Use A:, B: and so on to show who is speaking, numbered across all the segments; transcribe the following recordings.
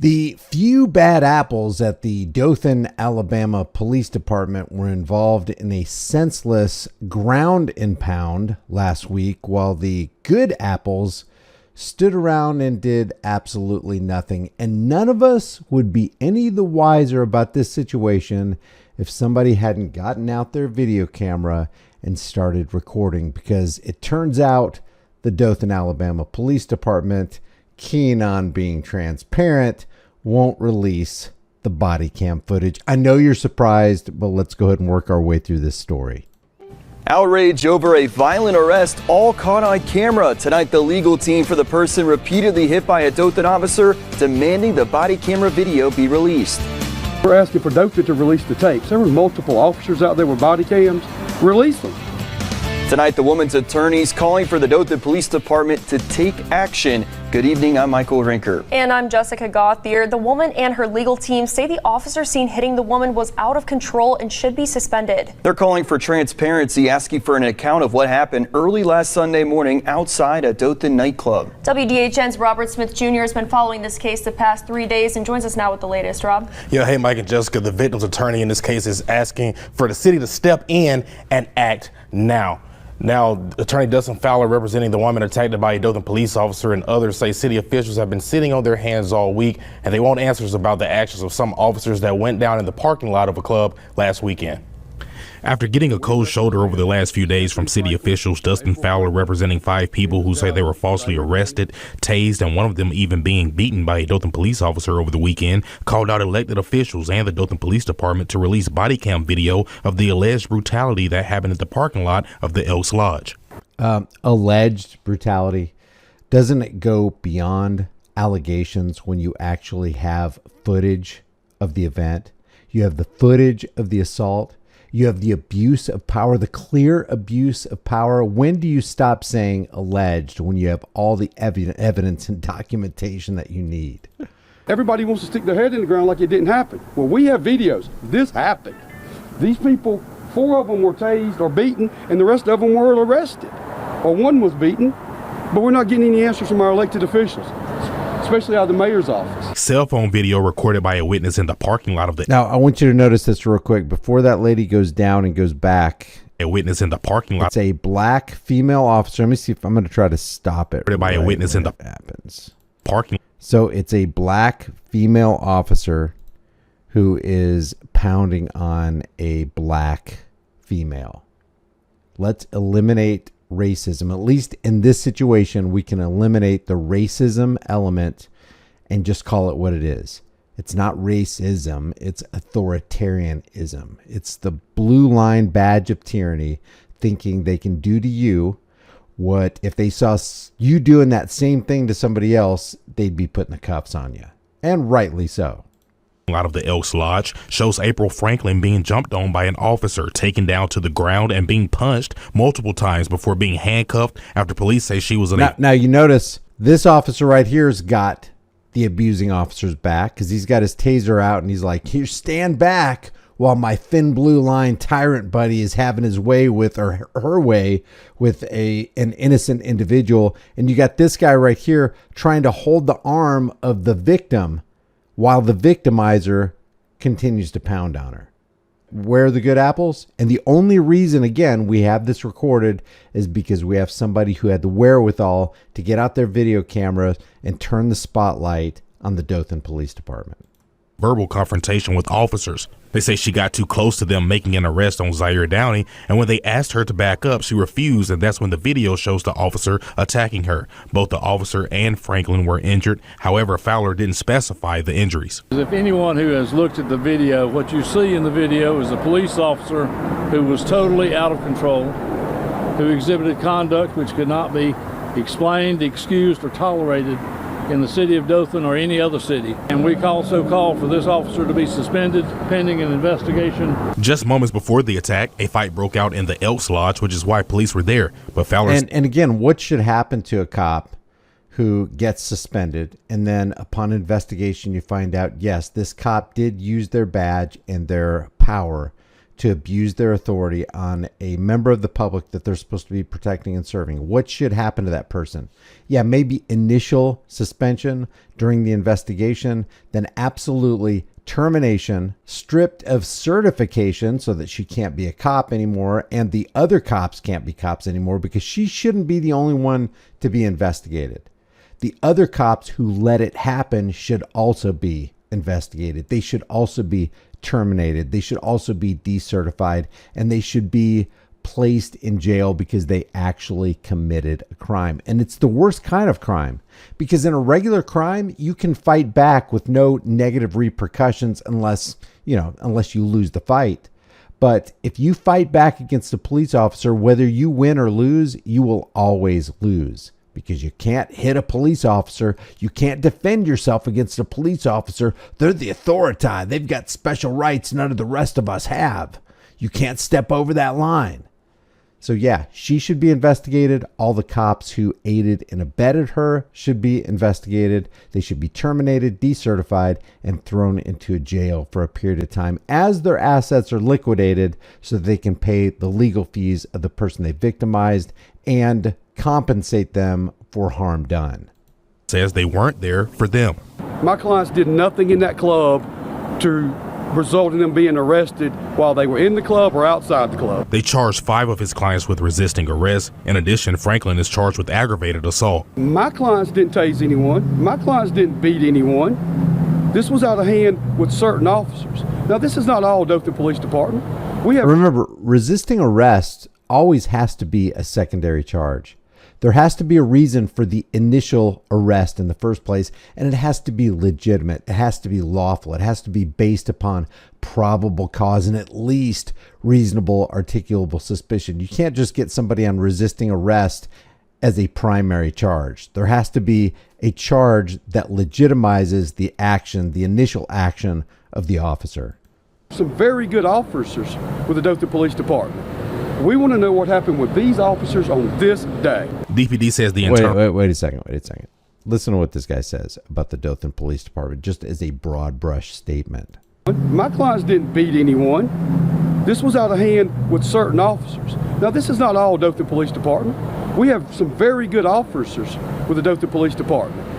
A: The few bad apples at the Dothan, Alabama Police Department were involved in a senseless ground impound last week, while the good apples stood around and did absolutely nothing. And none of us would be any the wiser about this situation if somebody hadn't gotten out their video camera and started recording, because it turns out the Dothan, Alabama Police Department, keen on being transparent, won't release the body cam footage. I know you're surprised, but let's go ahead and work our way through this story.
B: Outrage over a violent arrest, all caught on camera. Tonight, the legal team for the person repeatedly hit by a Dothan officer demanding the body camera video be released.
C: We're asking for Dothan to release the tapes. There were multiple officers out there with body cams. Release them.
B: Tonight, the woman's attorneys calling for the Dothan Police Department to take action. Good evening, I'm Michael Rinker.
D: And I'm Jessica Gauthier. The woman and her legal team say the officer seen hitting the woman was out of control and should be suspended.
B: They're calling for transparency, asking for an account of what happened early last Sunday morning outside a Dothan nightclub.
D: WDHN's Robert Smith Jr. has been following this case the past 3 days and joins us now with the latest. Rob?
E: Yeah, hey, Mike and Jessica. The victim's attorney in this case is asking for the city to step in and act now. Now, Attorney Dustin Fowler, representing the woman attacked by a Dothan police officer, and others say city officials have been sitting on their hands all week, and they want answers about the actions of some officers that went down in the parking lot of a club last weekend.
F: After getting a cold shoulder over the last few days from city officials, Dustin Fowler, representing 5 people who say they were falsely arrested, tased, and one of them even being beaten by a Dothan police officer over the weekend, called out elected officials and the Dothan Police Department to release body cam video of the alleged brutality that happened at the parking lot of the Elks Lodge.
A: Alleged brutality, doesn't it go beyond allegations when you actually have footage of the event? You have the footage of the assault. You have the abuse of power, the clear abuse of power. When do you stop saying alleged when you have all the evidence and documentation that you need?
C: Everybody wants to stick their head in the ground like it didn't happen. Well, we have videos. This happened. These people, 4 of them were tased or beaten, and the rest of them were arrested. Or 1 was beaten, but we're not getting any answers from our elected officials, especially out of the mayor's office.
F: Cell phone video recorded by a witness in the parking lot of the...
A: Now, I want you to notice this real quick. Before that lady goes down and goes back...
F: A witness in the parking lot...
A: It's a black female officer. Let me see if I'm going to try to stop it.
F: By a witness in the...
A: happens.
F: Parking...
A: So, it's a black female officer who is pounding on a black female. Let's eliminate racism. At least in this situation, we can eliminate the racism element and just call it what it is. It's not racism, it's authoritarianism. It's the blue line badge of tyranny, thinking they can do to you what if they saw you doing that same thing to somebody else, they'd be putting the cuffs on you. And rightly so.
F: Out of the Elks Lodge shows April Franklin being jumped on by an officer, taken down to the ground and being punched multiple times before being handcuffed after police say she was
A: now you notice this officer right here has got the abusing officer's back, because he's got his taser out and he's like, here, stand back while my thin blue line tyrant buddy is having his way with, or her way with, an innocent individual. And you got this guy right here trying to hold the arm of the victim while the victimizer continues to pound on her. Where are the good apples? And the only reason, again, we have this recorded is because we have somebody who had the wherewithal to get out their video camera and turn the spotlight on the Dothan Police Department.
F: Verbal confrontation with officers. They say she got too close to them, making an arrest on Zaire Downey, and when they asked her to back up, she refused, and that's when the video shows the officer attacking her. Both the officer and Franklin were injured. However, Fowler didn't specify the injuries.
G: If anyone who has looked at the video, what you see in the video is a police officer who was totally out of control, who exhibited conduct which could not be explained, excused, or tolerated in the city of Dothan or any other city. And we also call for this officer to be suspended pending an investigation.
F: Just moments before the attack, a fight broke out in the Elks Lodge, which is why police were there. But Fowler...
A: And again, what should happen to a cop who gets suspended, and then upon investigation you find out, yes, this cop did use their badge and their power to abuse their authority on a member of the public that they're supposed to be protecting and serving, what should happen to that person? Yeah, maybe initial suspension during the investigation, then absolutely termination, stripped of certification so that she can't be a cop anymore, and the other cops can't be cops anymore because she shouldn't be the only one to be investigated. The other cops who let it happen should also be investigated. They should also be terminated. They should also be decertified, and they should be placed in jail because they actually committed a crime. And it's the worst kind of crime, because in a regular crime, you can fight back with no negative repercussions unless you lose the fight. But if you fight back against a police officer, whether you win or lose, you will always lose. Because you can't hit a police officer. You can't defend yourself against a police officer. They're the authority. They've got special rights none of the rest of us have. You can't step over that line. So yeah, she should be investigated. All the cops who aided and abetted her should be investigated. They should be terminated, decertified, and thrown into a jail for a period of time as their assets are liquidated so that they can pay the legal fees of the person they victimized and compensate them for harm done.
F: Says they weren't there for them.
C: My clients did nothing in that club to result in them being arrested while they were in the club or outside the club.
F: They charged 5 of his clients with resisting arrest. In addition, Franklin is charged with aggravated assault.
C: My clients didn't tase anyone. My clients didn't beat anyone. This was out of hand with certain officers. Now, this is not all Dothan Police Department.
A: Remember, resisting arrest always has to be a secondary charge. There has to be a reason for the initial arrest in the first place, and it has to be legitimate. It has to be lawful. It has to be based upon probable cause and at least reasonable articulable suspicion. You can't just get somebody on resisting arrest as a primary charge. There has to be a charge that legitimizes the action, the initial action of the officer.
C: Some very good officers with the Dothan Police Department. We want to know what happened with these officers on this day.
F: DPD says the
A: Wait a second. Listen to what this guy says about the Dothan Police Department, just as a broad brush statement.
C: My clients didn't beat anyone. This was out of hand with certain officers. Now, this is not all Dothan Police Department. We have some very good officers with the Dothan Police Department.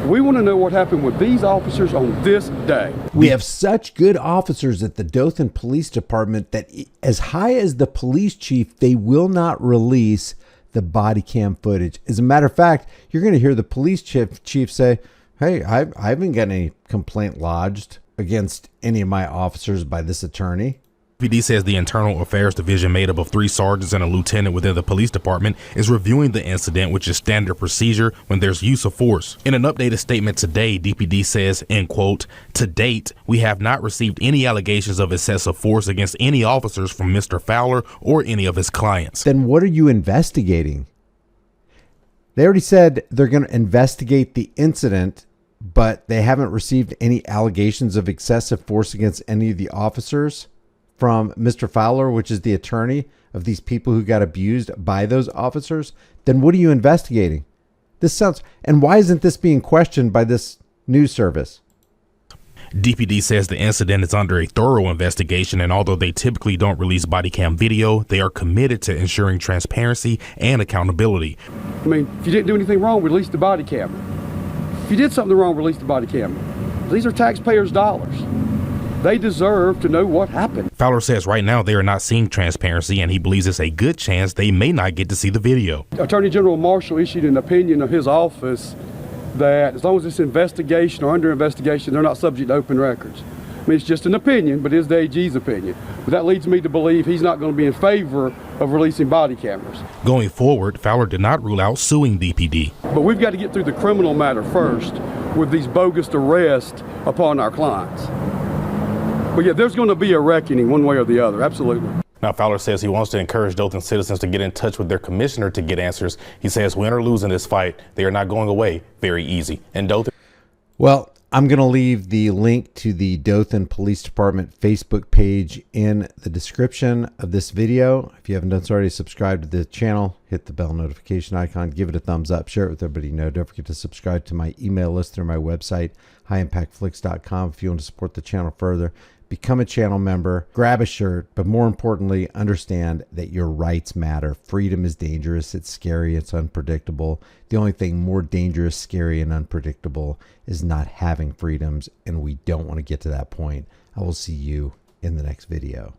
C: We want to know what happened with these officers on this day.
A: We have such good officers at the Dothan Police Department that as high as the police chief, they will not release the body cam footage. As a matter of fact, you're going to hear the police chief say, hey, I haven't got any complaint lodged against any of my officers by this attorney.
F: DPD says the Internal Affairs Division, made up of 3 sergeants and a lieutenant within the police department, is reviewing the incident, which is standard procedure when there's use of force. In an updated statement today, DPD says, end quote, to date, we have not received any allegations of excessive force against any officers from Mr. Fowler or any of his clients.
A: Then what are you investigating? They already said they're going to investigate the incident, but they haven't received any allegations of excessive force against any of the officers from Mr. Fowler, which is the attorney of these people who got abused by those officers. Then what are you investigating? And why isn't this being questioned by this news service?
F: DPD says the incident is under a thorough investigation, and although they typically don't release body cam video, they are committed to ensuring transparency and accountability.
C: I mean, if you didn't do anything wrong, release the body camera. If you did something wrong, release the body camera. These are taxpayers' dollars. They deserve to know what happened.
F: Fowler says right now they are not seeing transparency, and he believes it's a good chance they may not get to see the video.
C: Attorney General Marshall issued an opinion of his office that as long as it's investigation or under investigation, they're not subject to open records. I mean, it's just an opinion, but it's the AG's opinion. But that leads me to believe he's not going to be in favor of releasing body cameras.
F: Going forward, Fowler did not rule out suing DPD.
C: But we've got to get through the criminal matter first with these bogus arrests upon our clients. But yeah, there's going to be a reckoning one way or the other, absolutely.
E: Now, Fowler says he wants to encourage Dothan citizens to get in touch with their commissioner to get answers. He says win or lose in this fight, they are not going away very easy. And Dothan.
A: Well, I'm going to leave the link to the Dothan Police Department Facebook page in the description of this video. If you haven't done so already, subscribe to the channel, hit the bell notification icon, give it a thumbs up, share it with everybody you know. Don't forget to subscribe to my email list through my website, highimpactflix.com. If you want to support the channel further, become a channel member, grab a shirt, but more importantly, understand that your rights matter. Freedom is dangerous, it's scary, it's unpredictable. The only thing more dangerous, scary, and unpredictable is not having freedoms, and we don't want to get to that point. I will see you in the next video.